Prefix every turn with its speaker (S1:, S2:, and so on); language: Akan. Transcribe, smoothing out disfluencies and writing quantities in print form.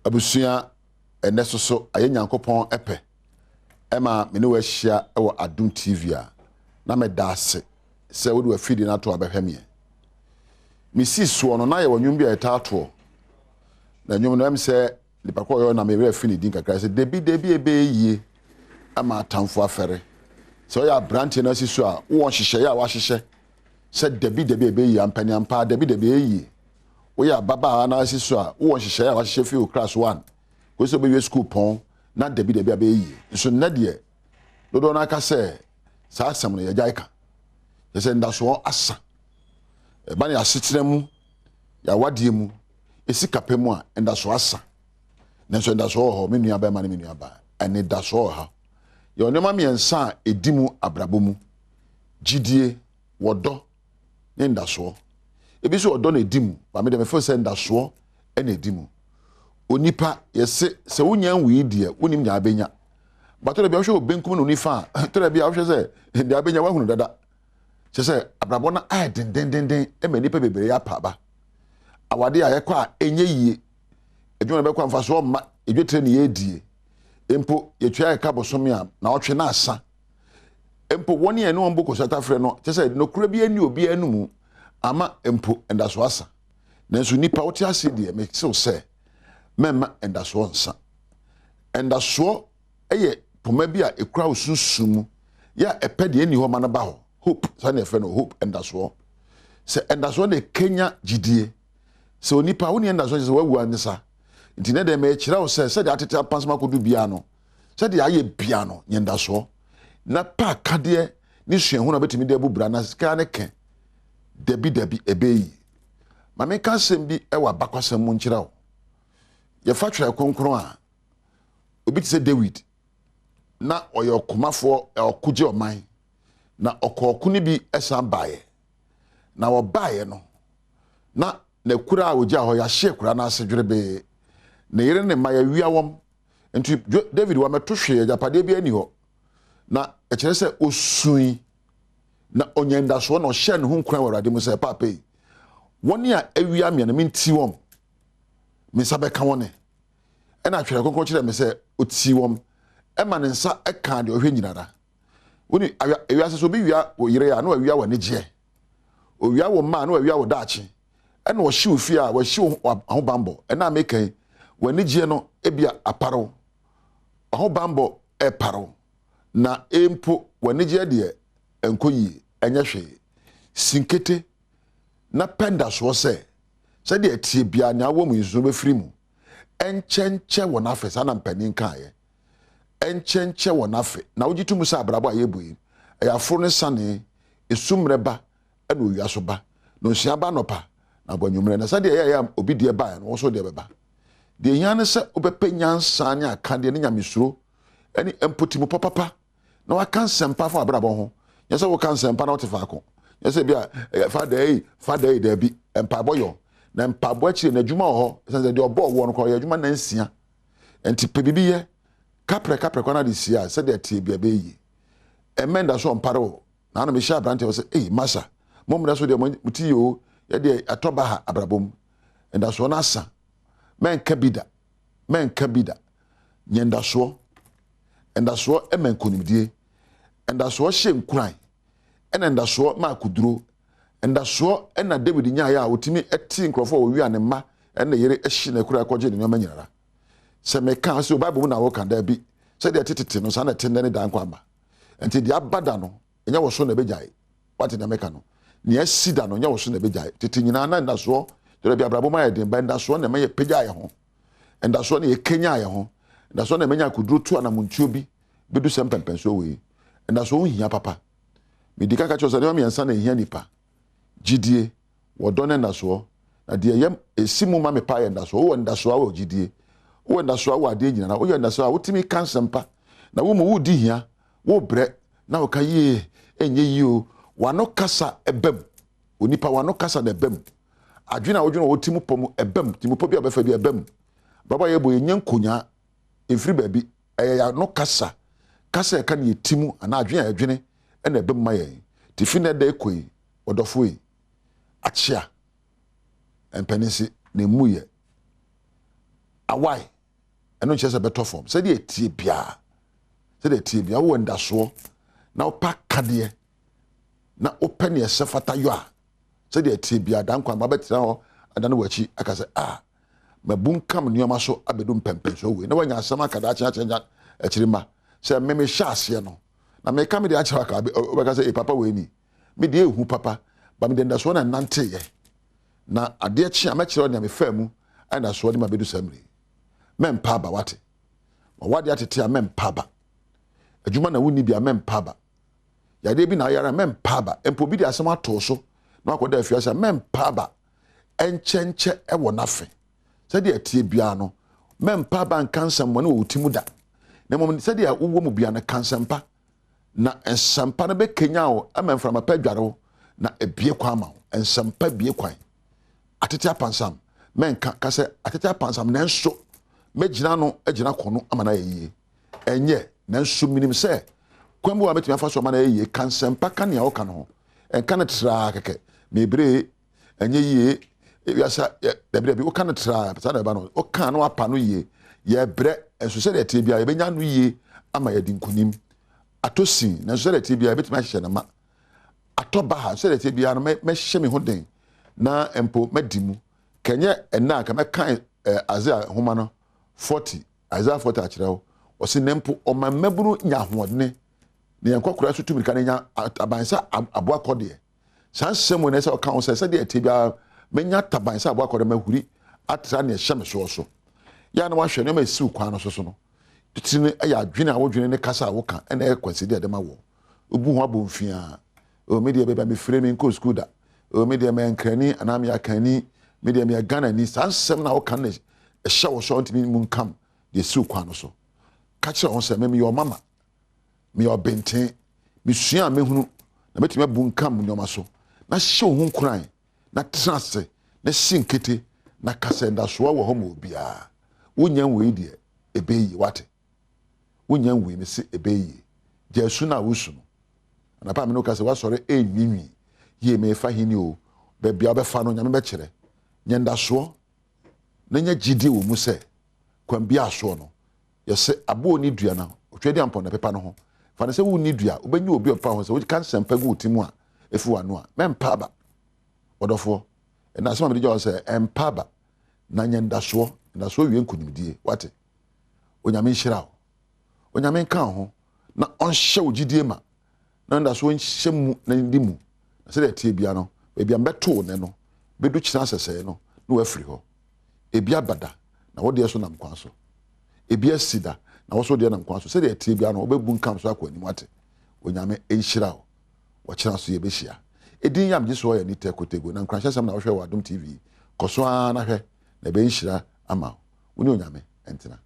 S1: abusua enesoso aye nyankopon epe ema me ne wa hia ewo Adom TV a na me daase se wo de afidi na to abehweme me si so no na ye wonwum bia etato na nwum no em se lipako yo na me we afini din kakra se debi ebe yie ama atamfo afere so ya branch na si so a wo hihye ya wa hihye se debi ebe yie ampani ampa debi yie wo ya baba na si so a wo hihye ya wa hihye fi class 1 ko so be school pon na debi ebe yie so na de dodo na ka se sa asem no ya jaika je se ndaso asa e ba ne asetire mu ya wadie mu esika pemu a ndaso asa nenso ndaso ho me nua ba ma ne me nua ba ene daso ha ye onema miensa edimu abrabomu gidie wodo ne ndaso ebi so wodo na edimu ba me de me fo se ndaso ene edimu onipa yese se wonya nwi die wonim nya abenya batore bia hwe obenkum no nifa tore bia hwe se de abenya wahunu dada se abrabo na den ema nipa bebere ya pa ba awade a yekwa enye yie edwuma be kwa mfa so ma edwetre ne yedie empo yetwa eka bosome a na otwe na asa empo woni ene won boko sata frɛ no se no kura bi ani obi anumu ama empo endaso asa nanso nipa wote ase de me se memma endaso nsa endaso eye poma bi a ekura osunsumu ya epede eni ho ma na ba ho hope sa na efe no hope endaso se endaso na Kenya gidie se onipa woni endaso se wawu anisa nti ne de me kira wo se de atete apansama kodu bia no se de aye bia no nyendaso na pa kade ni suahu na betimi de bubra na ska ne ke debi ebeyi mame ka sem bi e wa bakwasam mu nkira wo ye fa twere konkron a obi ti se David na oye okomafo okuje oman na okoku ni bi esan bae na wo bae no na kura a oja ho ya hye kura na asedwerebe na yire ne ma ya wiawom nti David wa meto hwe japade bi ani ho na ekere se osui na onyenda so na ohye ne hu nkran warade mu se papa yi woni a awia me na menti wom me sabe ka woni e na twere konkon kire me se oti wom e ma ne nsa e ka de ohwe nyinara woni awia se so bi wia wo yire ya na awia wa ne je owia wo ma na awia wo daachi e na wo hye ofi a wo hye ho bambo e na mekan wani je no ebia aparo ho bambo e paro na empo wani je de enkoyi enye hwe sinkete na penda so se de atie bia na wo mu izu be firi mu enchenche wo na afa na mpanin kan ye enchenche wo na afa na wogitu mu sa abrabo ayebuyi eyaforo ne sane esumreba e no wiaso ba no hia ba nopa na bwanwumre na sade ya obi de ba no wo so de beba de yan se obepe nyansa nya akade ne nyamesuro ani empoti mu papa na waka nsempa fa abrabo ho yesa wo kan nsempa na wotefa ko yesa bia fada da bi empa boyo na empa bo akire na dwuma ho yesa de obo wo no ko ya dwuma na nsia enti pebibi ye kapre kwa na de sia se de tie bia be yi emenda so mparo na no me sha brante wo se masa momra so de muti yo ye de atoba ha abrabom enda so na asa men kabida nyendaso endaso emen konimdie endaso hye nkuran endaso ma kuduro endaso ena David nya ya otimi eti nkrofo owi ane ma ena yere ehye na kura koje ne nyoma nyinara se me kan se Bible na wo kan da bi se de tetete no sa na tende ne dan kwa ba enti de abada no enya wo so na bejai wate na meka no ne asida no nya wo so na bejai tete nyina na endaso dere bi abrabo ma ye den ba endaso na me ye pegya ye ho endaso na ye Kenya ye ho endaso na menya kuduro tu ana muntuo bi bedu sempempenso we endaso hia papa medika ka chose ne miensa na hia nipa gidie wodone endaso na de yem esimu ma me pa ye endaso wo endaso a wo gidie wo endaso a wo ade nyina na wo endaso a wotimi kansempa na wo mu wudi hia wo bre na wo ka ye enye yi o wano kasa ebem onipa wano kasa na ebem adwena wodwena wotimu pomu ebem timupo bi abefa bi ebem baba ye bo yenye nkonya efiri baabi ya no kasa e ka ne timu ana adwena adwene e na ebem ma ye tifi na da ekoi odofo yi achia empenisi na muye awai eno nche se beto form se de etie bia se de etie bia wo ndaso na opa kade na open ye sefata yo a se de etie bia dan kwa mabetira ho adane wachi aka se mabunkam nioma so abedum pempen so we na wanya asama kada acha echirima se meme hyase no na me kam de acha ka obeka se papa we ni me de ehu papa ba me de ndaso na nante ye na ade chi amekire on ya me famu ana so de mabedu samri mempa ba wate wade atete a mempa ba adwuma na woni bia mempa ba yade bi na yara mempa ba empo bi de asama to so na akoda afiasa mempa ba enchenche ewo nafe se de atie bia no mempa ba nkansam mo na wotimu da na mom se de wo mu bia na kansampa na ensampa na be kenya wo amemframa pa dware wo na ebie kwa ma wo ensampa bie kwan atete apansam menka ka se atete apansam na enso megina no agina kono amana yeye enye na enso minim se kwambu wa betimi afa so amana yeye kansampa kan ya wo kan ho enka na tra keke mebre enye yeye yasa debre bi wo kan tra pesa na ba no wo kan no apa no yeye ye bre enso se de tie bia ye benya no yeye ama ye dinkunim atosin na so de tie bia betimi ahye na ma atoba ha so de tie bia no me hye me ho den na empo madimu kenye ena ka me kan Isaiah homa no 40 Isaiah 40 akirao o se nempo o mamaburu nya hoodne ne yankokura so tumi kan nya abansa aboa kode san semo ne se o kan o se de atibia menya tabansa aboa kode mahuri atra ne hye me so ya na wahwe ne ma siw kwan no so no titine aya adwene a wodwene ne kasa a wo kan ena e kwasidi de ma wo obu ho abomfia o media beba me frame in ko school da o media me nkrani anam ya kani media me Ghana ni san sem na wo kan ne ehye wo so ntimi mu nkam de siw kwan no so ka kire won se me your mama me your benten me sua me hunu na betime bu nkam nyoma so na hye wo hu kran na trase na sinkete na kasenda so wo ho mo bia wonyan we die ebeyi wate wonyan we me se ebeyi jesu na wusu no na pa me no kase wasore enwinwi ye me fa hini o be bia be fa no nyame be kire nyenda so na nya gidi wo mu se kwan bia so no ye se abo ni dua na otwedi ampon na pepa no ho fa ne se wo ni dua obenyi obi opa ho se wo kan sempa gu timu a efu wano a mempa ba wodofo na asema me de se empa ba na nyenda so na so wie nkunimdie wate onyame nhira wo onyame kan ho na onhye wo gidie ma na nda so onhye mu na ndi mu na se de tie bia no bia mbeto ne no bedu kina sese no na wafiri ho ebia bada na wo de so nam kwan so ebia sida na wo so de nam kwan so se de tie bia no obebu nkam so akwa ni wate onyame nhira wo wo kina so ye behia edin yam giso ya ni tekotego na Nkuranhyensem na wo hwe wa Adom TV koso na hwe na be nhira ama wo ni onyame entina